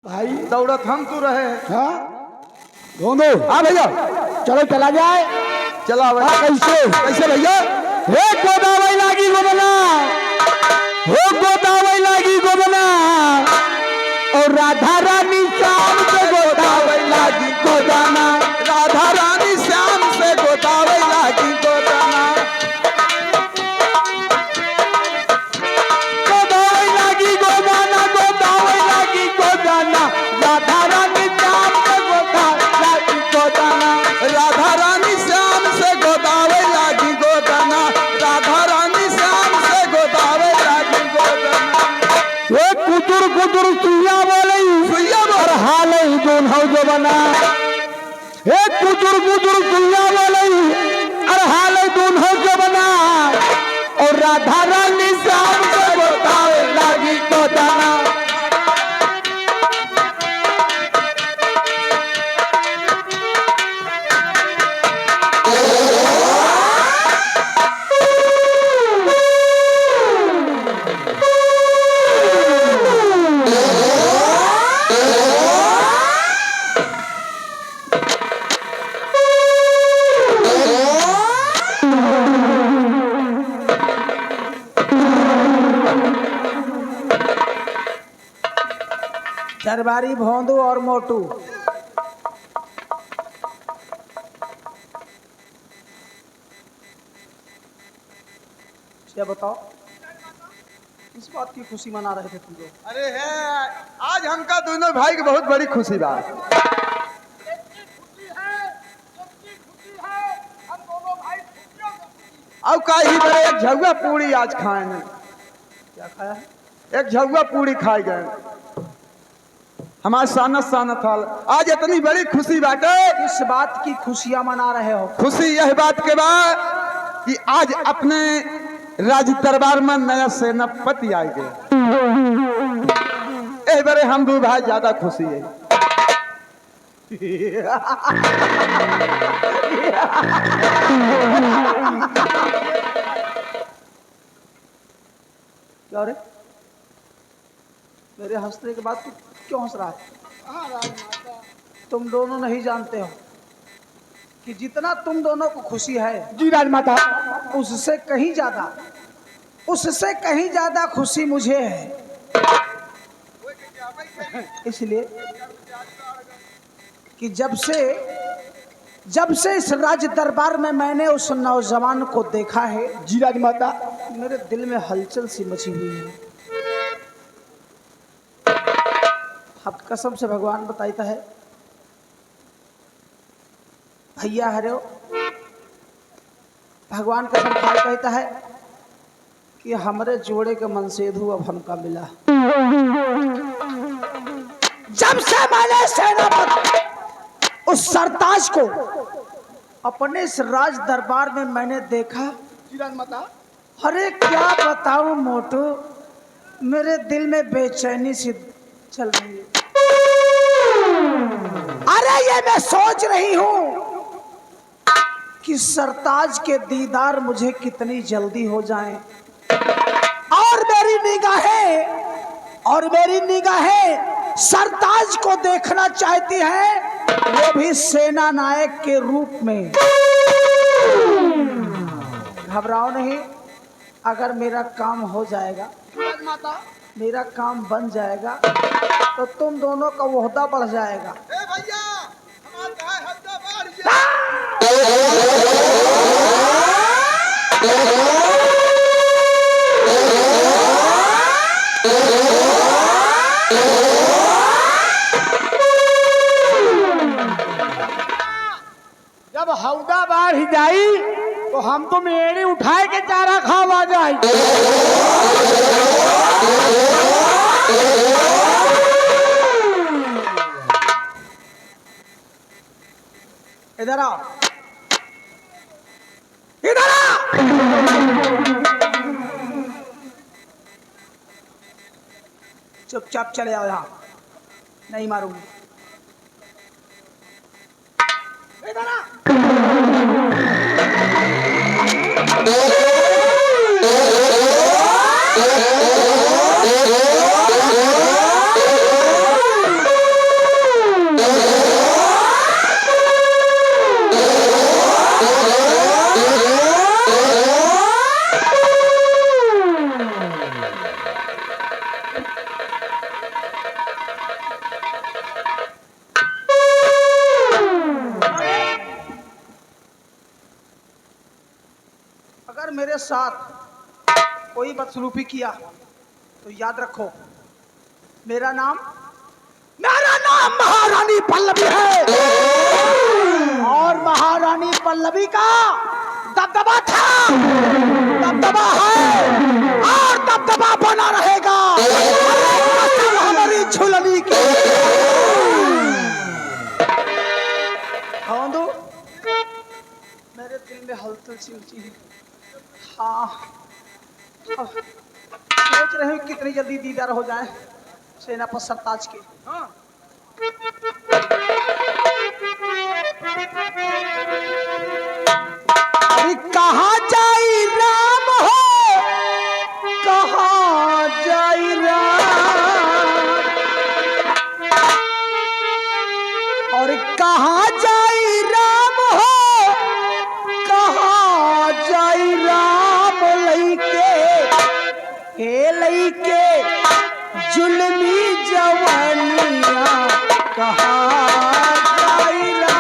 भाई दौड़त हम तू रहे। हाँ घूमो। हाँ भैया चलो चला जाए। चला भाई। कैसे कैसे भैया? हे गोदावरी लागी गोदना, हे गोदावरी लागी गोदना और राधा रानी श्याम से गोदावरी लागी गोदाना, राधा रानी श्याम से गोदावरी लागी गोदाना, गोदावरी लागी गोदाना, गोदावरी लागी गोदाना, राधा रानी श्याम से गोदावरी लागी गोदाना, राधा रानी श्याम से गोदावरी लागी गोदाना, राधा रानी श्याम से गोदावरी लागी गोदाना। ये कुतुर कुतुर सुइया बोले सुइया बोले। और हाल ही दोनों जो बना, एक कुतुर कुतुर सुइया बोले और हाल ही दोनों जो बना और राधा रानी श्याम से गोदावरी लागी गोदाना। दरबारी भोंदू और मोटू क्या बताओ, इस बात की खुशी मना रहे थे तुम लोग? अरे है आज हमका दोनों भाई की बहुत बड़ी खुशी बा। अब का ही बड़े एक झुआ पूरी आज खाए हैं। क्या खाया है? एक झुआ पूरी खाए गए। हमारे सानत सानत हाल आज इतनी बड़ी खुशी बाटे। किस बात की खुशियां मना रहे हो? खुशी यह बात के बाद कि आज अपने राज दरबार में नया सेनापति आ गए। ए बड़े हम दो भाई ज्यादा खुशी है। क्या रे, मेरे हंसने के बाद तू क्यों हंस रहा है? तुम दोनों नहीं जानते हो कि जितना तुम दोनों को खुशी है जी राजमाता, उससे कहीं ज्यादा खुशी मुझे है। इसलिए कि जब से इस राज दरबार में मैंने उस नौजवान को देखा है, जी राजमाता, मेरे दिल में हलचल सी मची हुई है। अब कसम से भगवान बताता है, भैया हरे भगवान कसम खा कहता है कि हमरे जोड़े के मनसेधु अब हमका मिला। जब से मैंने सेनापति उस सरताज को अपने इस राज दरबार में मैंने देखा, जी राजमाता, अरे क्या बताऊं मोटू, मेरे दिल में बेचैनी सी चल रही है। अरे ये मैं सोच रही हूं कि सरताज के दीदार मुझे कितनी जल्दी हो जाएं और मेरी निगाहें सरताज को देखना चाहती है, वो भी सेना नायक के रूप में। घबराओ नहीं, अगर मेरा काम हो जाएगा, मेरा काम बन जाएगा तो तुम दोनों का ओहदा बढ़ जाएगा। ए भैया, हमार गाय हद्दा बढ़ गया। जब हौदा बाढ़ जाई तो हम तो मेरी उठाए के चारा खावा जाए। इधर आओ, इधर आओ। चुपचाप चले आओ, यहाँ नहीं मारूंगी। इधर आ। मेरे साथ कोई बदसलूकी किया तो याद रखो, मेरा नाम महारानी पल्लवी है। और महारानी पल्लवी का दबदबा था, दबदबा है और दबदबा बना रहेगा हमारी झुलनी की। बंधु, मेरे दिल में हलचल सी ऊंची है। हाँ, सोच रहे हो कितनी जल्दी दीदार हो जाए सेनापति सरताज के। अरे कहाँ जाई राम हो, कहाँ जाई राम, और कहाँ जाई राम हो, कहाँ जाई राम लइके, हे लइके जुल्मी जवानिया, कहाँ जाई राम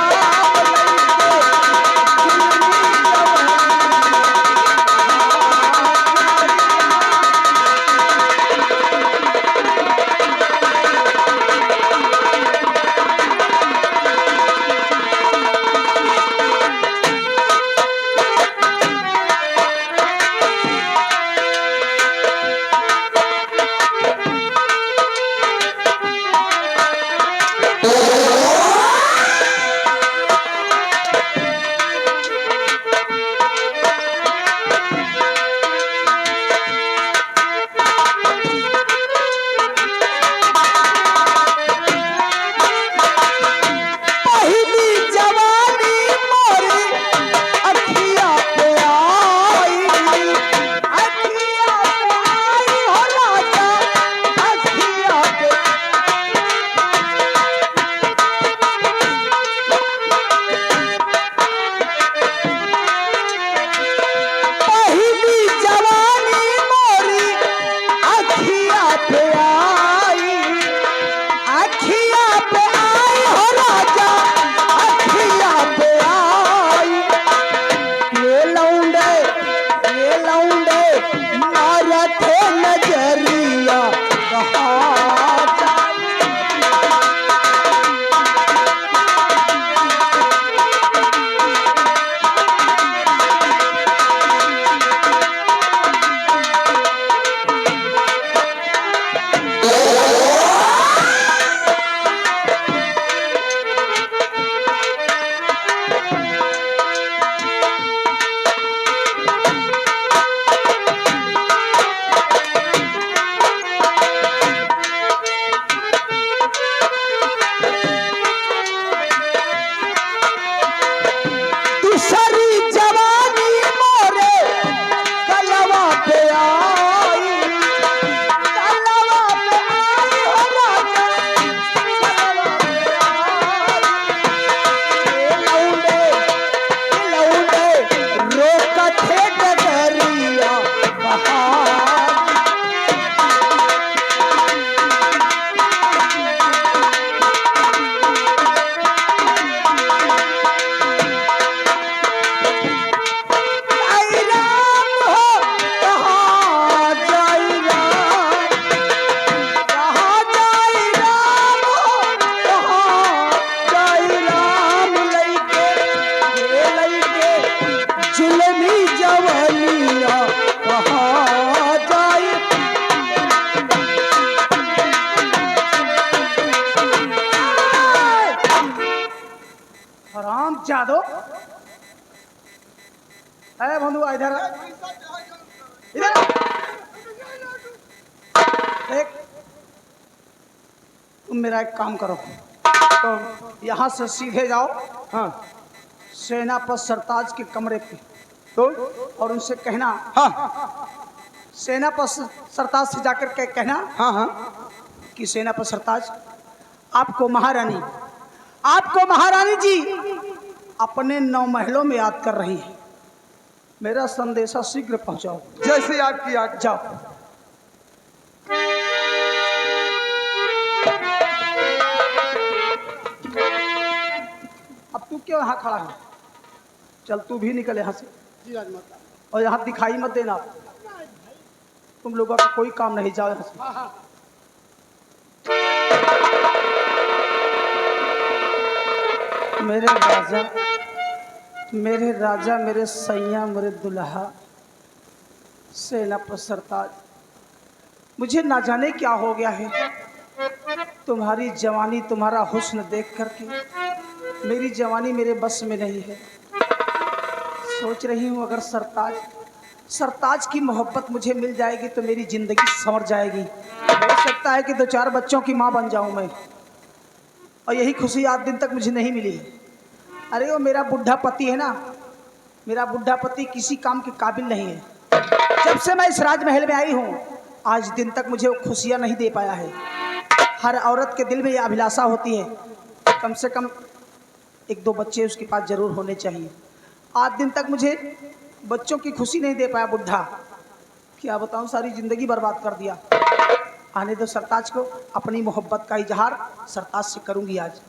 जादो है बंधु, इधर इधर देख, तुम मेरा एक काम करो, तो यहाँ से सीधे जाओ, हाँ, सेनापति सरताज के कमरे पे, तो और उनसे कहना, हाँ, सेनापति सरताज से जाकर के कहना, हाँ हाँ, कि सेनापति सरताज आपको महारानी जी अपने 9 महलों में याद कर रही है। मेरा संदेशा शीघ्र पहुंचाओ। जैसे आपकी आज्ञा। जाओ। अब तू क्यों यहाँ खड़ा है? चल तू भी निकल यहाँ से। जी राजमाता। और यहाँ दिखाई मत देना, तुम लोगों का कोई काम नहीं, जाओ यहाँ से। मेरे राजा, मेरे सैया, मेरे दुल्हा सेनापति सरताज, मुझे ना जाने क्या हो गया है। तुम्हारी जवानी, तुम्हारा हुस्न देख करके मेरी जवानी मेरे बस में नहीं है। सोच रही हूँ अगर सरताज की मोहब्बत मुझे मिल जाएगी तो मेरी जिंदगी संवर जाएगी। हो सकता है कि 2-4 बच्चों की माँ बन जाऊं मैं, और यही खुशी आज दिन तक मुझे नहीं मिली है। अरे वो मेरा बुढ़ा पति है ना, मेरा बुढ़ा पति किसी काम के काबिल नहीं है। जब से मैं इस राजमहल में आई हूँ आज दिन तक मुझे वो खुशियाँ नहीं दे पाया है। हर औरत के दिल में यह अभिलाषा होती है कम से कम 1-2 बच्चे उसके पास जरूर होने चाहिए। आज दिन तक मुझे बच्चों की खुशी नहीं दे पाया बुढ़ा, क्या बताऊं, सारी जिंदगी बर्बाद कर दिया। आने दो सरताज को, अपनी मोहब्बत का इजहार सरताज से करूंगी आज।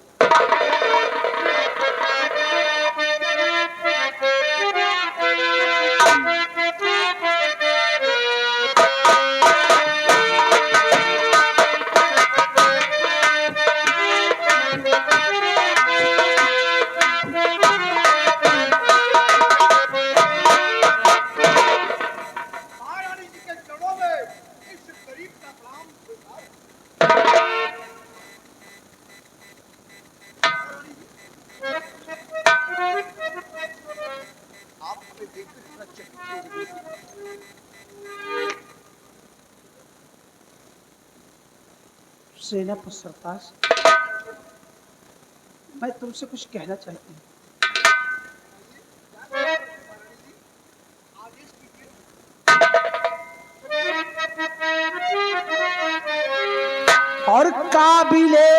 सेनापति सरताज, मैं तुमसे कुछ कहना चाहती हूँ। और काबिले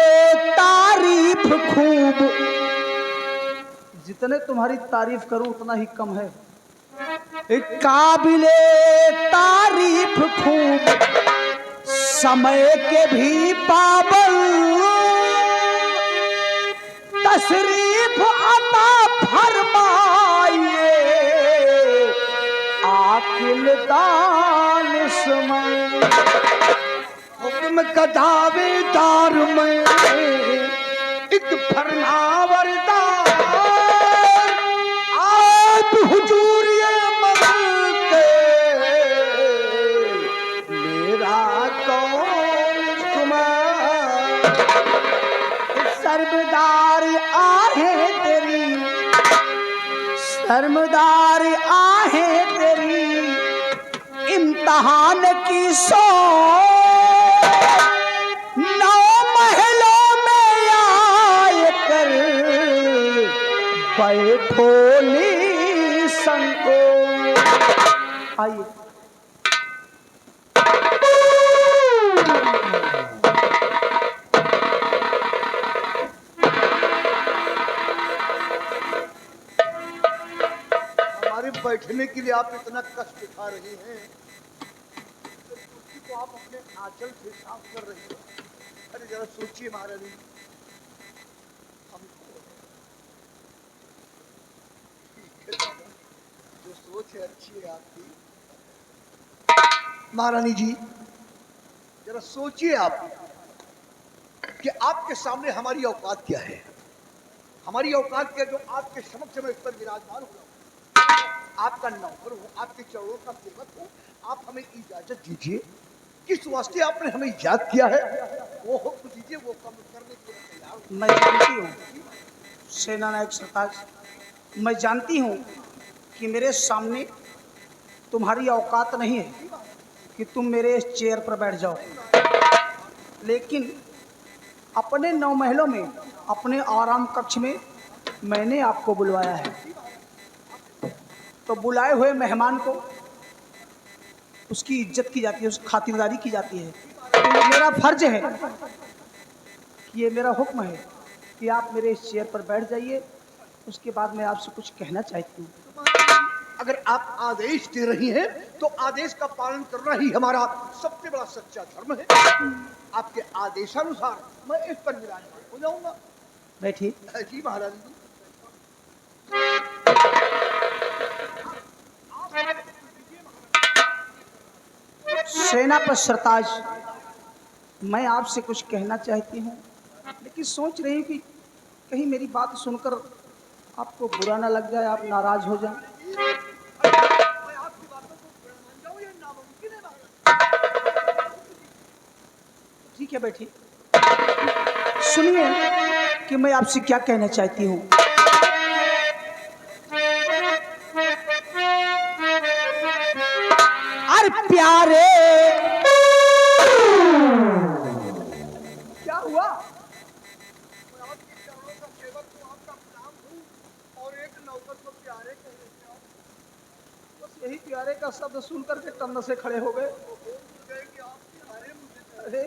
तारीफ खूब, जितने तुम्हारी तारीफ करूं उतना ही कम है। काबिले तारीफ खूब, समय के भी पाबल, तशरीफ अता फरमाइए आकिल दानिशमंद। हुक्म का दावेदार मैं एक फरमावरदार, आप हुजूर ये मलके मेरा कौन तुम्हारा। शर्मदार आहे तेरी, शर्मदार आहे तेरी, इम्तहान की सो 9 महलों में आए कर बैठोली संको। आइए हमारे बैठने के लिए आप इतना कष्ट उठा रही हैं, तो कुर्सी को आप अपने आंचल से साफ कर रही हैं। अरे जरा सोचिए महारानी, हमको जो सोच है अच्छी है आपकी। महारानी जी जरा सोचिए आप कि आपके सामने हमारी औकात क्या है। हमारी औकात क्या जो आपके समक्ष में इस पर विराजमान हो, आपका नौकर हो, आपके चरणों का सेवक हो, आप हमें इजाजत दीजिए। किस वास्ते आपने हमें याद किया है वो हुक्म दीजिए, वो काम करने के लिए तैयार हूं। मैं जानती हूँ सेनानायक सरताज, मैं जानती हूँ कि मेरे सामने तुम्हारी औकात नहीं है कि तुम मेरे इस चेयर पर बैठ जाओ, लेकिन अपने 9 महलों में, अपने आराम कक्ष में मैंने आपको बुलवाया है। तो बुलाए हुए मेहमान को उसकी इज्जत की जाती है, उसकी खातिरदारी की जाती है। तो ये मेरा फर्ज है, ये मेरा हुक्म है कि आप मेरे इस चेयर पर बैठ जाइए। उसके बाद मैं आपसे कुछ कहना चाहती हूँ। अगर आप आदेश दे रही हैं तो आदेश का पालन करना ही हमारा सबसे बड़ा सच्चा धर्म है। आपके आदेशानुसार मैं इस पर विराजमान हो जाऊंगा। बैठिए। जी महाराज जी। सेनापति सरताज, मैं आपसे कुछ कहना चाहती हूँ, लेकिन सोच रही हूँ कि कहीं मेरी बात सुनकर आपको बुरा ना लग जाए, आप नाराज हो जाए। मैं आपकी बातों को मान जाऊं, ये नामुमकिन है महाराज। ठीक है बैठिए, सुनिए कि मैं आपसे क्या कहना चाहती हूँ। अरे प्यारे, क्या हुआ? मैं आपके चरणों का सेवक हूं, आपका गुलाम हूं और एक नौकर को प्यारे कह रहे हैं आप। बस यही प्यारे का शब्द सुनकर के टन्न से खड़े हो गए। वो बोल गए कि आप प्यारे मुझे। अरे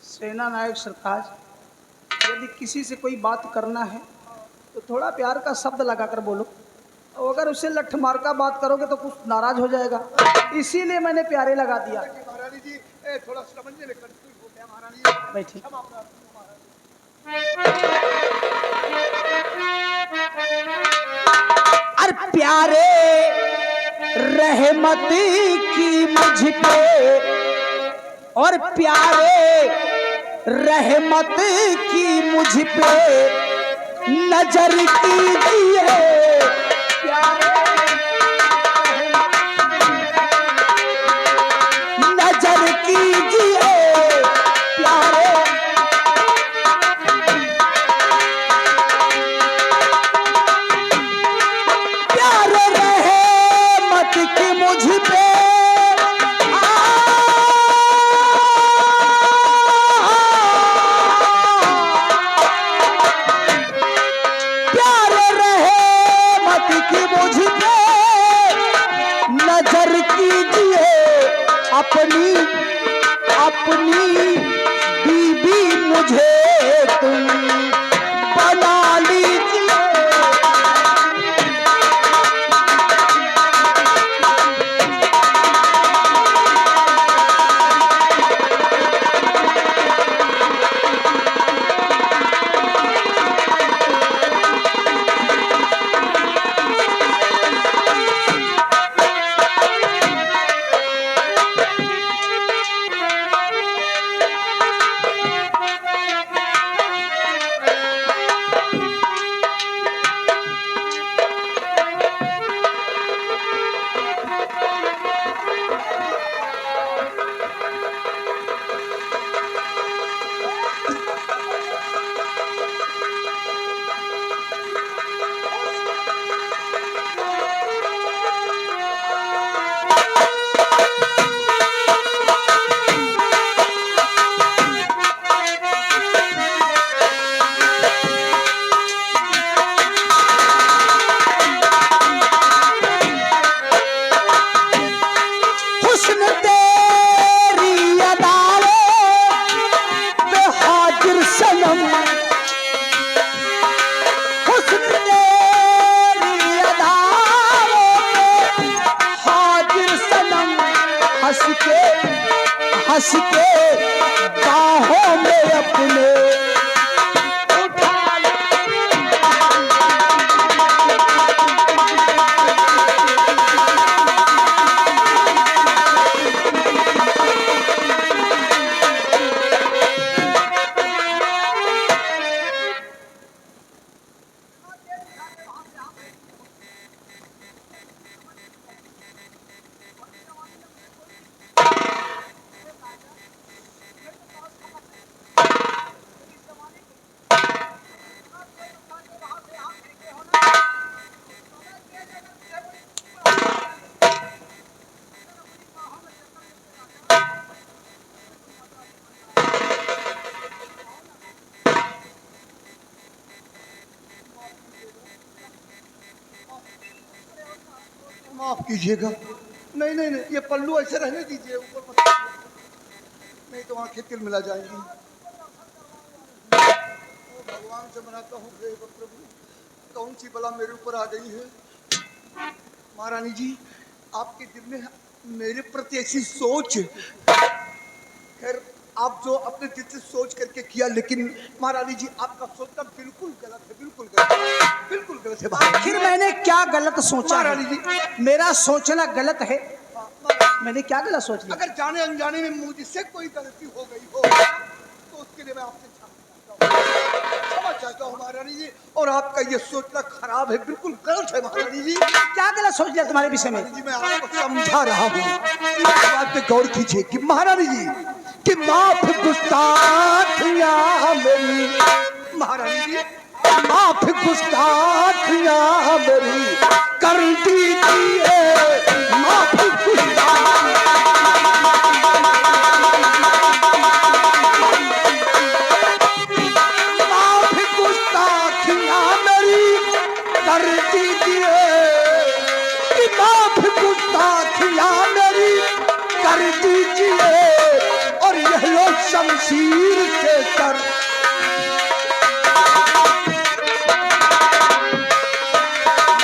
सेना नायक सरताज, यदि किसी से कोई बात करना है तो थोड़ा प्यार का शब्द लगाकर बोलो, और अगर उसे लठ मार का बात करोगे तो कुछ नाराज हो जाएगा, इसीलिए मैंने प्यारे लगा दिया। कि महारानी जी थोड़ा समझने में कंफ्यूज हो गया महारानी जी। बैठिए। क्षमा प्रार्थना महारानी। अरे प्यारे रहमत की मुझ पे, और प्यारे रहमत की मुझ पे नजर कीजिए। प्यारे नजर कीजिए, प्यारे प्यारे रहमत की मुझ पे प्यारे रहमत की मुझ पे नजर कीजिए। अपनी अपनी बीबी मुझे तुम बना लीजिए। हुस्न तेरी अदाओं पे हाजिर सनम, हुस्न तेरी अदाओं पे हाजिर सनम, हंस के बाहों में अपने उठा ले। माफ कीजिएगा। नहीं नहीं नहीं, ये पल्लू ऐसे रहने दीजिए, ऊपर मत कीजिए। नहीं तो आंखें तिल मिला जाएंगी। ओ भगवान से मनाता हूँ, हे प्रभु, कौन सी बला मेरे ऊपर आ गई है। महारानी जी, आपके दिल में मेरे प्रति ऐसी सोच, खैर आप जो अपने दिल से सोच करके किया, लेकिन महारानी जी आपका सोचना बिल्कुल गलत है, बिल्कुल गलत है, बिल्कुल गलत है। आखिर मैंने क्या गलत सोचा महारानी है? जी, मेरा सोचना गलत है? मैंने क्या गलत सोच लिया? अगर जाने अनजाने में मुझसे कोई गलती हो गई हो तो उसके लिए मैं आपसे क्षमा चाहता हूँ महारानी जी। और आपका ये सोचना खराब है, बिल्कुल गलत है महारानी जी। क्या गलत सोच लिया तुम्हारे विषय में? महारानी जी मैं आपको समझा रहा हूँ, इस बात पे गौर कीजिए कि महारानी जी कि माफ गुस्ताखियां मेरी, महारानी जी माफ गुस्ताखियां मेरी कर दीजिए, माफ गुस्ताखियां मेरी कर दीजिए, कि माफ गुस्ताखियां मेरी कर दीजिए। और यह लो शमशीर से कर,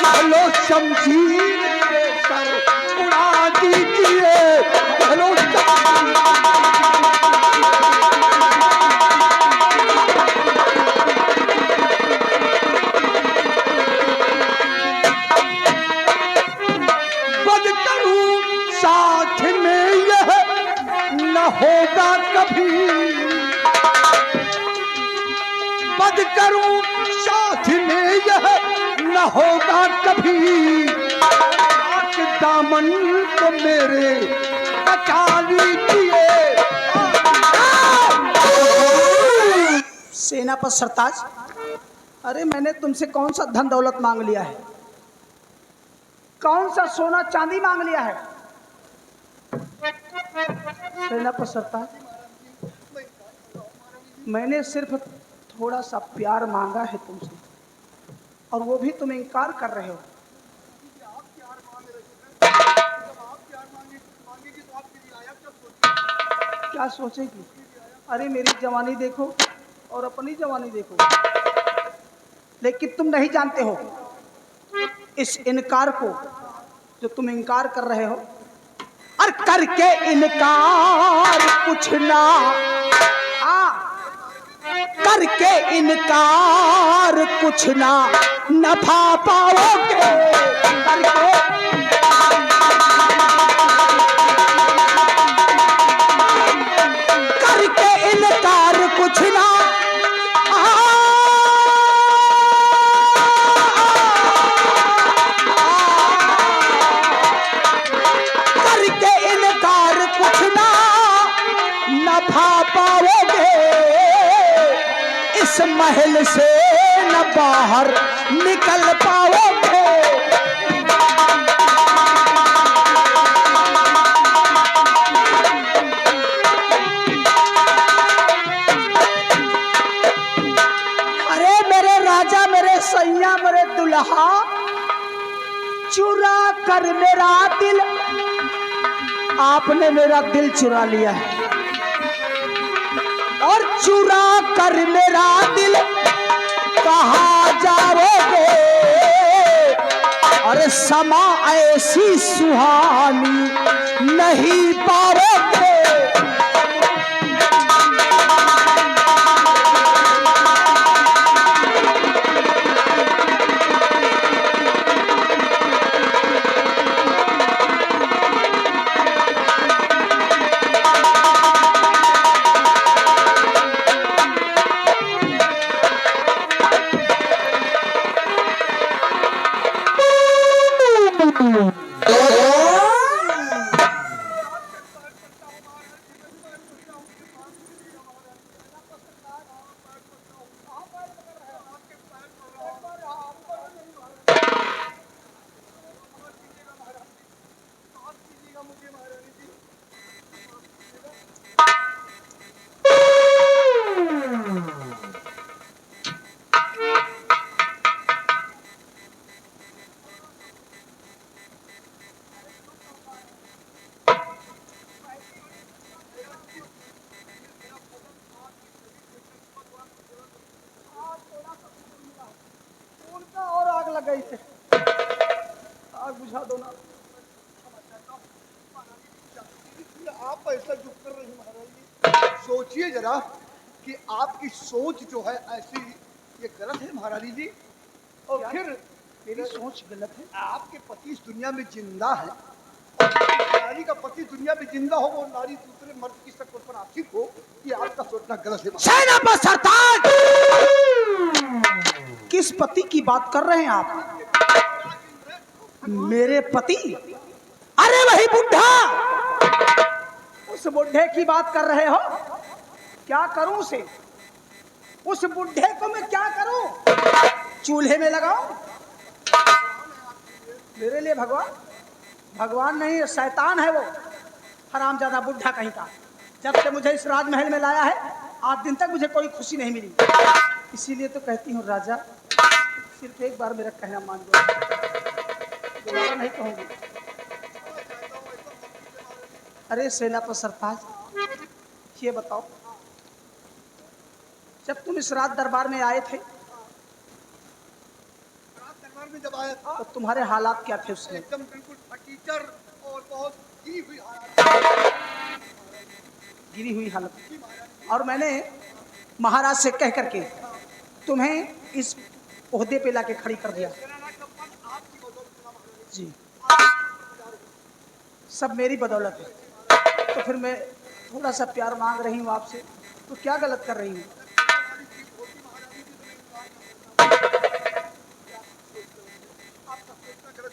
यह लो शमशीर से कर उड़ा दीजिए, यह लो बद करूं साथ में यह न होगा कभी, बद करूं साथ में यह न होगा कभी, आक दामन को मेरे बचा लीजिए। सेना पर सरताज, अरे मैंने तुमसे कौन सा धन दौलत मांग लिया है? कौन सा सोना चांदी मांग लिया है? सेना पर सरताज, मैंने सिर्फ थोड़ा सा प्यार मांगा है तुमसे, और वो भी तुम इनकार कर रहे हो। क्या सोचेगी? अरे मेरी जवानी देखो और अपनी जवानी देखो। लेकिन तुम नहीं जानते हो इस इनकार को, जो तुम इनकार कर रहे हो, और करके इनकार कुछ ना, करके इनकार कुछ ना नफा पाओगे, करके इनकार कुछ ना, करके इनकार कुछ ना नफा पाओगे, इस महल से न बाहर निकल पाओगे। अरे मेरे राजा, मेरे सैया, मेरे दुल्हा, चुरा कर मेरा दिल, आपने मेरा दिल चुरा लिया है, और चुरा कर मेरा दिल कहाँ जाओगे? अरे समा ऐसी सुहानी नहीं पाओगे। लग गई थे, आग बुझा दो ना। आप ऐसा जो कर रहे हैं महाराज जी, सोचिए जरा कि आपकी सोच जो है ऐसी, ये गलत है महारानी जी। और क्या? फिर मेरी सोच गलत है? आपके पति इस दुनिया में जिंदा है, महारानी का पति दुनिया में जिंदा हो, वो नारी दूसरे मर्द की शक्ल पर आशिक हो, ये आपका सोचना गलत है। सेनापति सरताज, किस पति की बात कर रहे हैं आप? मेरे पति? अरे वही बुढ़ा, उस बुढ़े की बात कर रहे हो? क्या करूं उसे? उस बुढ़े को मैं क्या करूं? चूल्हे में लगाऊं? मेरे लिए भगवान? भगवान नहीं, शैतान है वो, हरामजादा बुढ़ा कहीं का। जब से मुझे इस राजमहल में लाया है, आज दिन तक मुझे कोई खुशी नहीं मिली। इसीलिए तो कहती हूँ राजा, सिर्फ एक बार मेरा कहना मान लो, दोबारा नहीं कहूँगी। अरे सेनापति सरताज, ये बताओ, जब तुम इस रात दरबार में आए थे, दरबार में जब आया था तो तुम्हारे हालात क्या थे उसमें? एकदम बिल्कुल फटीचर और बहुत गिरी हुई हालत। गिरी हुई हालत। और मैंने महाराज से कह करके तुम्हें इस ओहदे पे लाके खड़ी कर दिया। जी, सब मेरी बदौलत है। तो फिर मैं थोड़ा सा प्यार मांग रही हूँ आपसे, तो क्या गलत कर रही हूँ?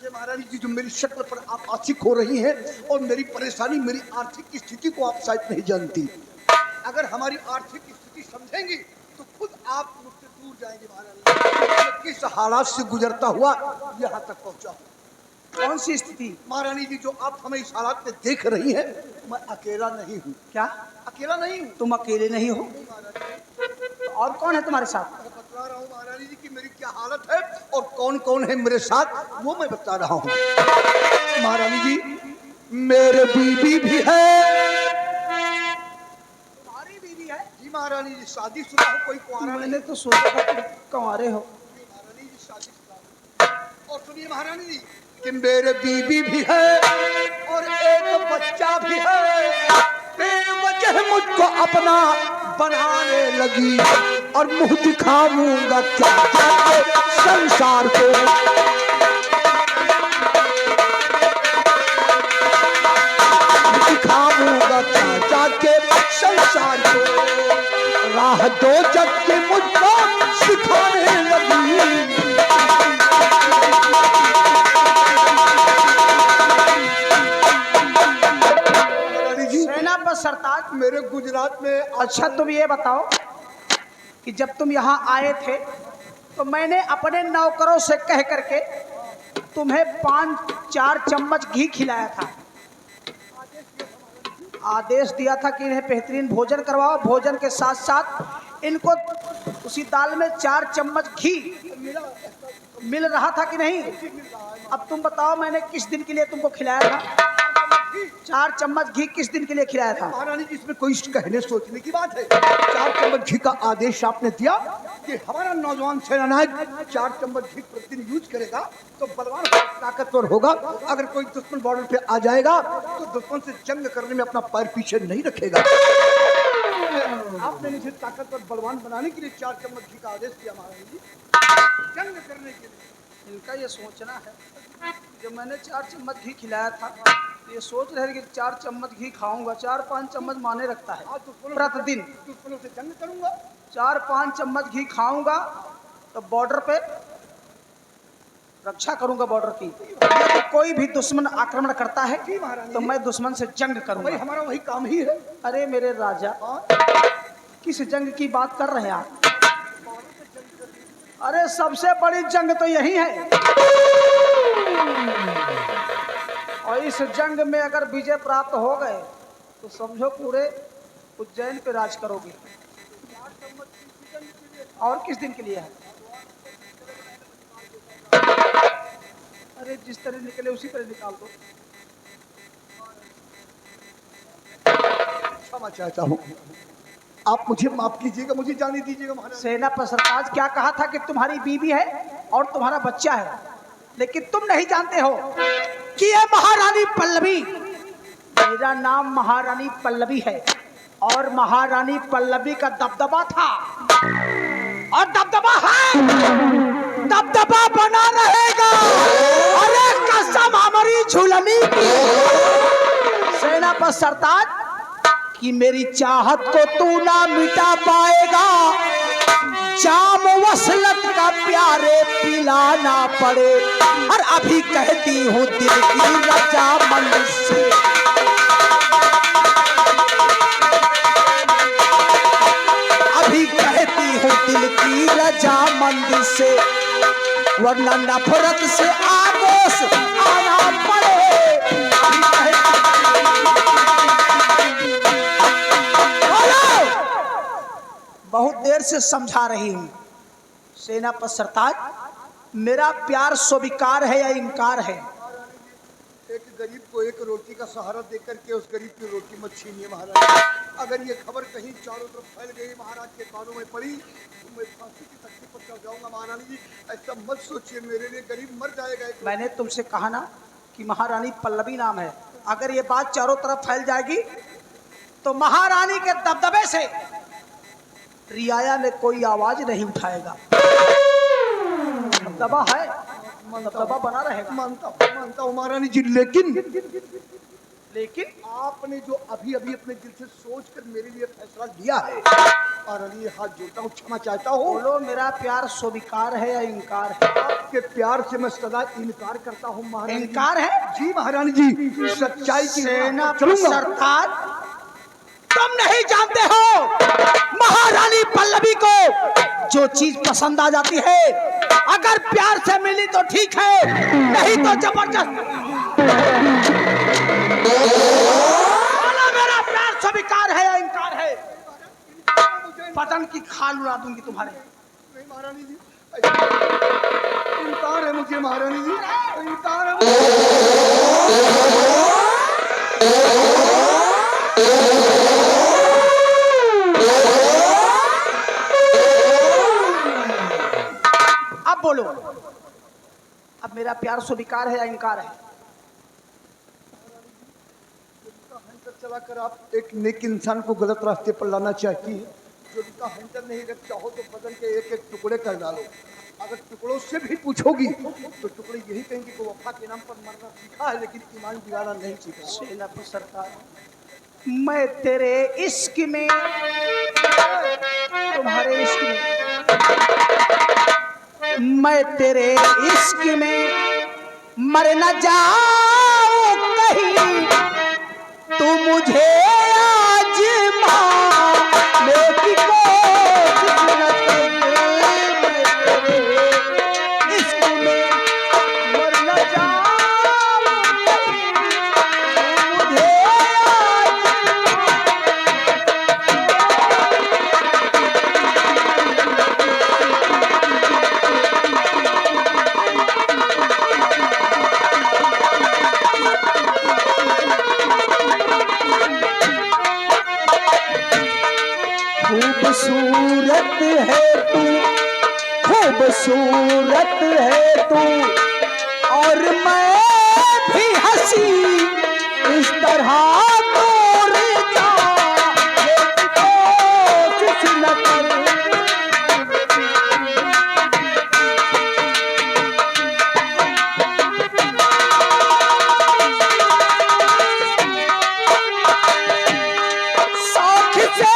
महारानी जी, जो मेरी शक्ल पर आप आशिक हो रही हैं और मेरी परेशानी, मेरी आर्थिक स्थिति को आप शायद नहीं जानती। अगर हमारी आर्थिक स्थिति समझेंगी तो खुद आप मुझसे दूर जाएंगे। महारानी, मैं किस हालात से गुजरता हुआ यहाँ तक पहुँचा। कौन सी स्थिति? महारानी जी, जो आप हमें इस हालात में देख रही हैं, मैं अकेला नहीं हूँ। क्या? अकेला नहीं हूँ। तुम अकेले नहीं हो? और कौन है तुम्हारे साथ? बता रहा हूँ महारानी जी की मेरी क्या हालत है और कौन कौन है मेरे साथ, वो मैं बता रहा हूँ। महारानी जी, मेरे बीबी भी है। तुम्हारी बीवी है? जी महारानी जी, शादीशुदा हो, कोई कुंवारा मैंने नहीं। तो सोचा था तुम कुंवारे हो। महारानी जी शादीशुदा। और सुनिए महारानी जी कि मेरे बीबी भी है और एक बच्चा भी है। बेवजह मुझको अपना बनाने लगी और मुंह दिखाऊंगा क्या संसार को। दिखाऊंगा क्या जाके संसार को। राह दो जग के मुझको सिखाने लगी। सेनापति सरताज, मेरे गुजरात में अच्छा तुम ये बताओ कि जब तुम यहाँ आए थे तो मैंने अपने नौकरों से कह करके तुम्हें 5-4 चम्मच घी खिलाया था। आदेश दिया था कि इन्हें बेहतरीन भोजन करवाओ, भोजन के साथ साथ इनको उसी दाल में 4 चम्मच घी मिल रहा था कि नहीं? अब तुम बताओ, मैंने किस दिन के लिए तुमको खिलाया था? 4 चम्मच घी किस दिन के लिए खिलाया था? महारानी जी, इसमें कोई कहने सोचने की बात है। 4 चम्मच घी का आदेश आपने दिया कि हमारा नौजवान सेनानायक 4 चम्मच घी प्रतिदिन यूज करेगा तो बलवान ताकतवर होगा। अगर कोई दुश्मन बॉर्डर पे आ जाएगा तो दुश्मन से जंग करने में अपना पैर पीछे नहीं रखेगा। आपने मुझे ताकतवर बलवान बनाने के लिए 4 चम्मच घी का आदेश दिया महारानी जी, जंग करने के लिए। इनका ये सोचना है, जब मैंने 4 चम्मच घी खिलाया था ये सोच रहे हैं कि 4 चम्मच घी खाऊंगा, 4-5 चम्मच माने रखता है प्रतिदिन। दुश्मनों से जंग करूंगा, 4-5 चम्मच घी खाऊंगा तो बॉर्डर पे रक्षा करूंगा बॉर्डर की। यदि कोई भी दुश्मन आक्रमण करता है तो मैं दुश्मन से जंग भाई करूंगा। हमारा वही काम ही है। अरे मेरे राजा, किस जंग की बात कर रहे हैं आप? अरे सबसे बड़ी जंग तो यही है, और इस जंग में अगर विजय प्राप्त हो गए तो समझो पूरे उज्जैन पे राज करोगे। और किस दिन के लिए है? अरे जिस तरह निकले उसी तरह निकाल दो। क्षमा चाहता हूँ, आप मुझे माफ कीजिएगा, मुझे जाने दीजिएगा महाराज। सेनापति सरताज, क्या कहा था कि तुम्हारी बीवी है और तुम्हारा बच्चा है, लेकिन तुम नहीं जानते हो कि ये महारानी पल्लवी, मेरा नाम महारानी पल्लवी है और महारानी पल्लवी का दबदबा था और दबदबा है, दबदबा बना रहेगा। अरे कसम हमारी झूलनी की, सरताज कि मेरी चाहत को तू ना मिटा पाएगा, जाम वसलत का प्यारे पिलाना पड़े। और अभी कहती हूँ दिल की रजामंद से, अभी कहती हूँ दिल की रजामंद से, वरना नफरत से आगोश आना पड़े। बहुत देर से समझा रही हूँ सेनापति सरताज, मेरा प्यार स्वीकार है या इनकार है? एक गरीब को एक रोटी का सहारा देकर के उस गरीब की रोटी मत छीनिए महाराज। अगर ये खबर कहीं चारों तरफ फैल गई, महाराज के कानों में पड़ी, तो मैं फांसी की तख्ती पर चढ़ जाऊंगा। महारानी जी ऐसा मत सोचिए, मेरे लिए गरीब मर जाएगा। मैंने तुमसे कहा ना कि महारानी पल्लवी नाम है। अगर ये बात चारों तरफ फैल जाएगी तो महारानी के दबदबे से रियाया में कोई आवाज नहीं उठाएगा। दबा है, दबा बना रहेगा। मानता हूँ महारानी जी, लेकिन आपने जो अभी अभी अपने दिल से सोचकर मेरे लिए फैसला लिया है, महारानी हाथ जोड़ता हूँ, क्षमा चाहता हूँ। बोलो, मेरा प्यार स्वीकार है या इनकार है? आपके प्यार से मैं सदा इनकार करता हूँ महारानी। इनकार है? जी महारानी जी, सच्चाई की सेनापति सरताज, तुम नहीं जानते हो महारानी पल्लवी को जो चीज पसंद आ जाती है, अगर प्यार से मिली तो ठीक है, नहीं तो जबरदस्त। मेरा प्यार स्वीकार है या इनकार है? पतन की खाल उड़ा दूंगी तुम्हारे। नहीं महारानी जी, इनकार है मुझे महारानी जी, इनकार है मुझे। अब बोलो, अब मेरा प्यार स्वीकार है या इनकार है? चलाकर आप एक नेक इंसान को गलत रास्ते पर लाना चाहती है। जो उनका हंटर नहीं रख चाहो तो बदन के एक एक टुकड़े कर डालो। अगर टुकड़ों से भी पूछोगी तो टुकड़े यही कहेंगे कि वफा के नाम पर मरना सीखा है, लेकिन ईमान दिलाना नहीं सीखा। सेनापति सरकार, मैं तेरे इश्क में, तुम्हारे इश्क में, मैं तेरे इश्क में मर न जाऊं कहीं, तू मुझे आजमा लेकी कोशिश न कर। मैं तेरे इश्क में मर न जाऊं कहीं, तू मुझे खूबसूरत है तू, खूबसूरत है तू, और मैं भी हंसी इस तरह दूर जाने की कोशिश न कर। साथ से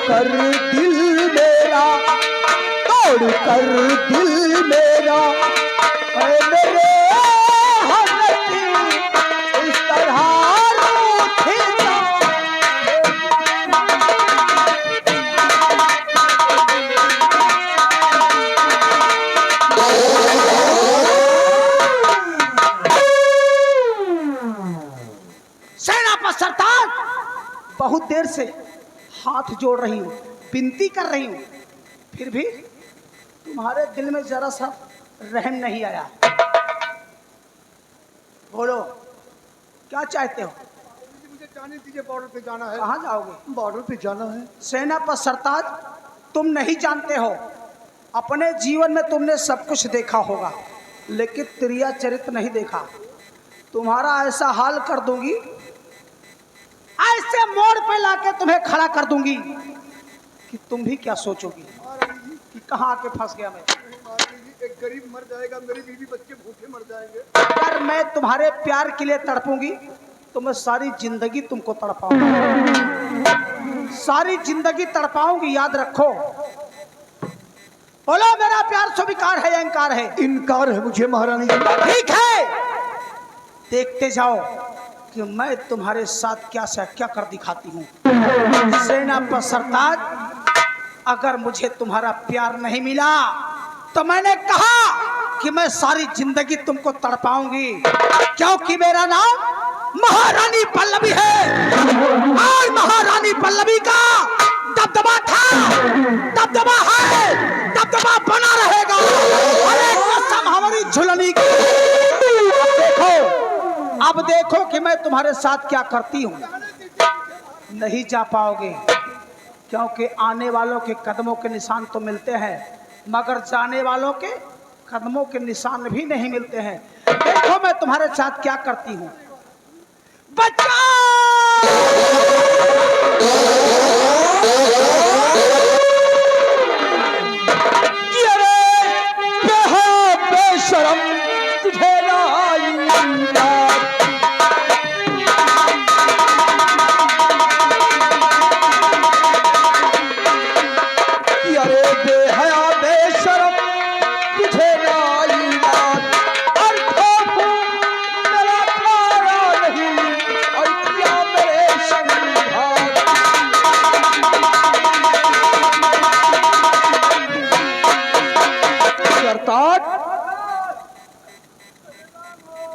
कर दिल मेरा, तोड़ कर दिल मेरा, मेरे हसरती इस तरह रूठे जा। सेनापति सरताज, बहुत देर से हाथ जोड़ रही हूँ, विनती कर रही हूँ, फिर भी तुम्हारे दिल में जरा सा रहम नहीं आया। बोलो, क्या चाहते हो? मुझे जाने दीजिए, बॉर्डर पे जाना है। कहाँ जाओगे? बॉर्डर पे जाना है। सेनापति सरताज, तुम नहीं जानते हो, अपने जीवन में तुमने सब कुछ देखा होगा, लेकिन त्रिया चरित्र नहीं देखा। तुम्हारा ऐसा हाल कर दूंगी, ऐसे मोड़ पे लाके तुम्हें खड़ा कर दूंगी कि तुम भी क्या सोचोगी महारानी जी, कि कहाँ आके फंस गया मैं। महारानी जी, एक गरीब मर जाएगा, मेरी बीवी बच्चे भूखे मर जाएंगे। अगर मैं तुम्हारे प्यार के लिए तड़पूंगी तो मैं सारी जिंदगी तुमको तड़पाऊंगी, सारी जिंदगी तड़पाऊंगी, याद रखो। बोलो मेरा प्यार स्वीकार है या इनकार है? इनकार है मुझे महारानी जी। ठीक है, देखते जाओ कि मैं तुम्हारे साथ क्या से क्या कर दिखाती हूँ। सेनापति सरताज, अगर मुझे तुम्हारा प्यार नहीं मिला तो मैंने कहा कि मैं सारी जिंदगी तुमको तड़पाऊंगी, क्योंकि मेरा नाम महारानी पल्लवी है और महारानी पल्लवी का दबदबा था, दबदबा है, दबदबा बना रहेगा। अरे कसम हमारी झुलनी की। देखो, अब देखो कि मैं तुम्हारे साथ क्या करती हूँ। नहीं जा पाओगे, क्योंकि आने वालों के कदमों के निशान तो मिलते हैं, मगर जाने वालों के कदमों के निशान भी नहीं मिलते हैं। देखो मैं तुम्हारे साथ क्या करती हूँ। बेशरम तुझे अरे बेहया बेशरम तुझे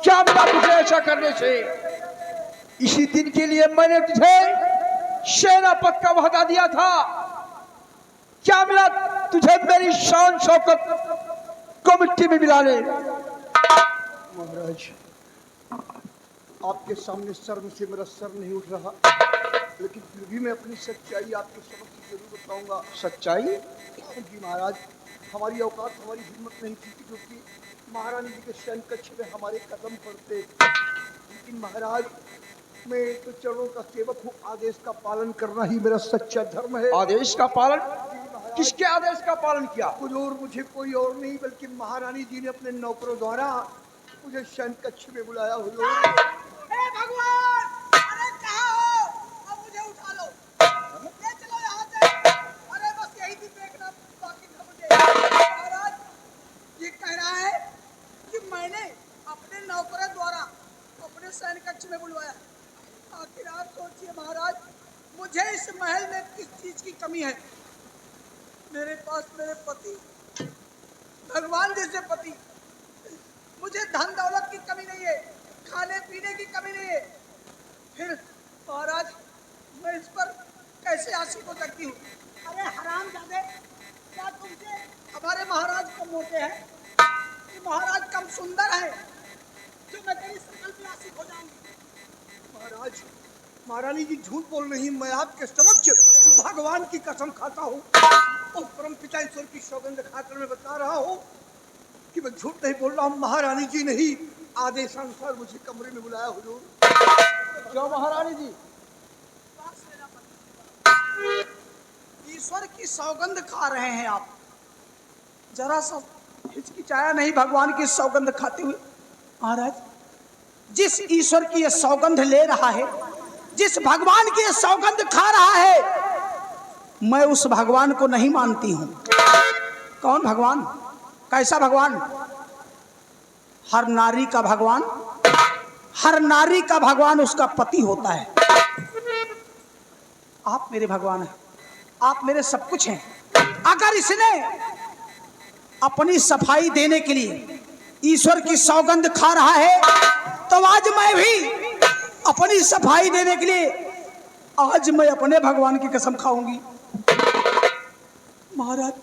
क्या मिला तुझे ऐसा करने से? इसी दिन के लिए मैंने तुझे सेनापति का वहदा दिया था। क्या मिला तुझे मेरी शान शौकत को मिट्टी में मिलाने? महाराज, आपके सामने शर्म से मेरा सर नहीं उठ रहा, लेकिन फिर भी मैं अपनी सच्चाई आपके समक्ष जरूर बताऊंगा। सच्चाई? जी महाराज, हमारी औकात, हमारी हिम्मत नहीं थी कि जो कि महारानी जी के शयन कक्ष में हमारे कदम पड़ते, लेकिन महाराज मैं तो चरणों का सेवक हूँ। आदेश का पालन करना ही मेरा सच्चा धर्म है। आदेश का पालन? किसके आदेश का पालन किया? हुजूर, मुझे कोई और नहीं बल्कि महारानी जी ने अपने नौकरों द्वारा मुझे शयन कक्ष में बुलाया। हुजूर, हे भगवान, अरे कहाँ हो? अब मुझे उठा लो, ले चलो यहाँ से। अरे बस यही भी देखना बाकी था मुझे। महाराज, ये कह रहा है कि मैंने अपने नौकरों द्वारा अपने शयन कक्ष में बुलवाया। आखिर आप सोचिए महाराज, मुझे इस महल में किस चीज की कमी है? मेरे पास मेरे पति, भगवान जैसे पति, मुझे धन दौलत की कमी नहीं है, खाने पीने की कमी नहीं है। फिर महाराज, मैं इस पर कैसे आशिक हो सकती हूँ? अरे हरामजादे, क्या तुमसे हमारे महाराज कम मोटे हैं कि महाराज कम सुंदर है जो मैं तेरी शक्ल पे आशिक हो जाऊंगी? महाराज, महारानी जी झूठ बोल रही। मैं आपके समक्ष भगवान की कसम खाता हूँ और परम पिता ईश्वर की सौगंध खाकर मैं बता रहा हूँ कि मैं झूठ नहीं बोल रहा हूँ। महारानी जी ने ही आदेशानुसार मुझे कमरे में बुलाया। हुजूर, क्यों महारानी जी? ईश्वर की सौगंध खा रहे हैं आप, जरा सा हिचकिचाया नहीं भगवान की सौगंध खाते हुए? महाराज, जिस ईश्वर की ये सौगंध ले रहा है, जिस भगवान की ये सौगंध खा रहा है, मैं उस भगवान को नहीं मानती हूं। कौन भगवान? कैसा भगवान? हर नारी का भगवान, हर नारी का भगवान उसका पति होता है। आप मेरे भगवान हैं, आप मेरे सब कुछ हैं। अगर इसने अपनी सफाई देने के लिए ईश्वर की सौगंध खा रहा है, तो आज मैं भी अपनी सफाई देने के लिए आज मैं अपने भगवान की कसम खाऊंगी। महाराज,